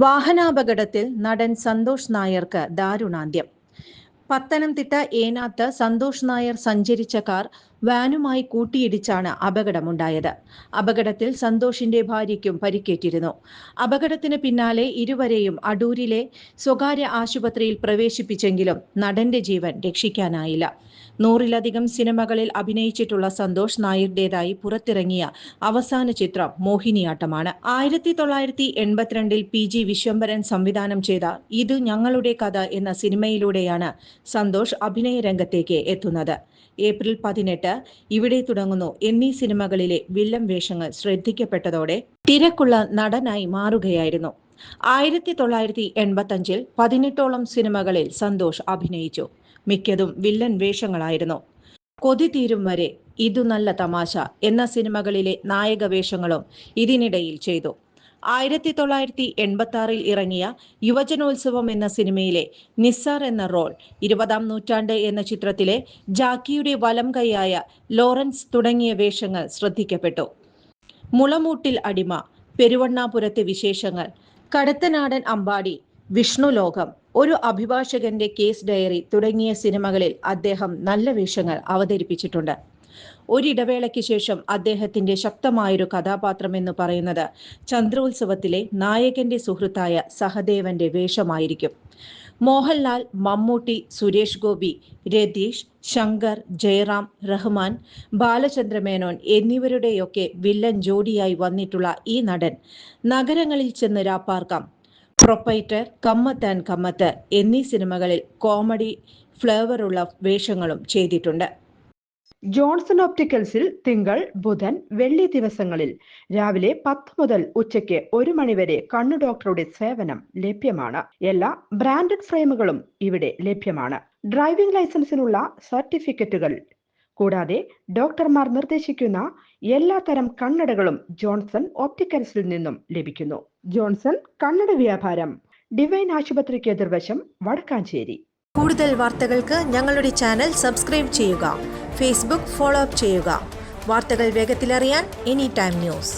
വാഹനാപകടത്തിൽ നടൻ സന്തോഷ് നായർക്ക് ദാരുണാന്ത്യം. പത്തനംതിട്ട ഏനാത്ത് സന്തോഷ് നായർ സഞ്ചരിച്ച കാർ വാനുമായി കൂട്ടിയിടിച്ചാണ് അപകടമുണ്ടായത്. അപകടത്തിൽ സന്തോഷിന്റെ ഭാര്യയ്ക്കും പരിക്കേറ്റിരുന്നു. അപകടത്തിന് പിന്നാലെ ഇരുവരെയും അടൂരിലെ സ്വകാര്യ ആശുപത്രിയിൽ പ്രവേശിപ്പിച്ചെങ്കിലും നടന്റെ ജീവൻ രക്ഷിക്കാനായില്ല. 100-ലധികം സിനിമകളിൽ അഭിനയിച്ചിട്ടുള്ള സന്തോഷ് നായരുടേതായി പുറത്തിറങ്ങിയ അവസാന ചിത്രം മോഹിനിയാട്ടമാണ്. 1982 PG വിശ്വംഭരൻ സംവിധാനം ചെയ്ത ഇത് ഞങ്ങളുടെ കഥ എന്ന സിനിമയിലൂടെയാണ് സന്തോഷ് അഭിനയ രംഗത്തേക്ക് എത്തുന്നത്. ഏപ്രിൽ 18 ഇവിടെ തുടങ്ങുന്നു എന്നീ സിനിമകളിലെ വില്ലൻ വേഷങ്ങൾ ശ്രദ്ധിക്കപ്പെട്ടതോടെ തിരക്കുള്ള നടനായി മാറുകയായിരുന്നു. 1985 18ഓളം സിനിമകളിൽ സന്തോഷ് അഭിനയിച്ചു. മിക്കതും വില്ലൻ വേഷങ്ങളായിരുന്നു. കൊതി തീരും വരെ, ഇതു നല്ല തമാശ എന്ന സിനിമകളിലെ നായക വേഷങ്ങളും ഇതിനിടയിൽ ചെയ്തു. 1986 ഇറങ്ങിയ യുവജനോത്സവം എന്ന സിനിമയിലെ നിസാർ എന്ന റോൾ, 20-ാം നൂറ്റാണ്ട് എന്ന ചിത്രത്തിലെ ജാക്കിയുടെ വലം കൈയായ ലോറൻസ് തുടങ്ങിയ വേഷങ്ങൾ ശ്രദ്ധിക്കപ്പെട്ടു. മുളമൂട്ടിൽ അടിമ, പെരുവണ്ണാപുരത്തെ വിശേഷങ്ങൾ, കടത്തനാടൻ അമ്പാടി, വിഷ്ണുലോകം, ഒരു അഭിഭാഷകന്റെ കേസ് ഡയറി തുടങ്ങിയ സിനിമകളിൽ അദ്ദേഹം നല്ല വേഷങ്ങൾ അവതരിപ്പിച്ചിട്ടുണ്ട്. ഒരിടവേളയ്ക്ക് ശേഷം അദ്ദേഹത്തിന്റെ ശക്തമായൊരു കഥാപാത്രമെന്ന് പറയുന്നത് ചന്ദ്രോത്സവത്തിലെ നായകന്റെ സുഹൃത്തായ സഹദേവന്റെ വേഷമായിരിക്കും. മോഹൻലാൽ, മമ്മൂട്ടി, സുരേഷ് ഗോപി, രതീഷ്, ശങ്കർ, ജയറാം, റഹ്മാൻ, ബാലചന്ദ്രമേനോൻ എന്നിവരുടെയൊക്കെ വില്ലൻ ജോഡിയായി വന്നിട്ടുള്ള ഈ നടൻ നഗരങ്ങളിൽ ചെന്ന് രാപ്പാർക്കാം, പ്രൊപ്പൈറ്റർ, കമ്മത്ത് ആൻഡ് കമ്മത്ത് എന്നീ സിനിമകളിൽ കോമഡി ഫ്ലേവറുള്ള വേഷങ്ങളും ചെയ്തിട്ടുണ്ട്. ജോൺസൺ ഒപ്റ്റിക്കൽസിൽ തിങ്കൾ, ബുധൻ, വെള്ളി ദിവസങ്ങളിൽ രാവിലെ 10 മുതൽ ഉച്ചയ്ക്ക് 1 മണി വരെ കണ്ണു ഡോക്ടറുടെ സേവനം ലഭ്യമാണ്. എല്ലാ ബ്രാൻഡഡ് ഫ്രെയിമുകളും ഇവിടെ ലഭ്യമാണ്. ഡ്രൈവിംഗ് ലൈസൻസിനുള്ള സർട്ടിഫിക്കറ്റുകൾ കൂടാതെ ഡോക്ടർമാർ നിർദ്ദേശിക്കുന്ന എല്ലാ തരം കണ്ണടകളും ജോൺസൺ ഒപ്റ്റിക്കൽസിൽ നിന്നും ലഭിക്കുന്നു. ജോൺസൺ കണ്ണട വ്യാപാരം, ഡിവൈൻ ആശുപത്രിക്ക് എതിർവശം, വടക്കാഞ്ചേരി. കൂടുതൽ വാർത്തകൾക്ക് ഞങ്ങളുടെ ചാനൽ സബ്സ്ക്രൈബ് ചെയ്യുക. ഫേസ്ബുക്ക് ഫോളോ അപ്പ് ചെയ്യുക. വാർത്തകൾ വേഗത്തിലറിയാൻ എനി ടൈം ന്യൂസ്.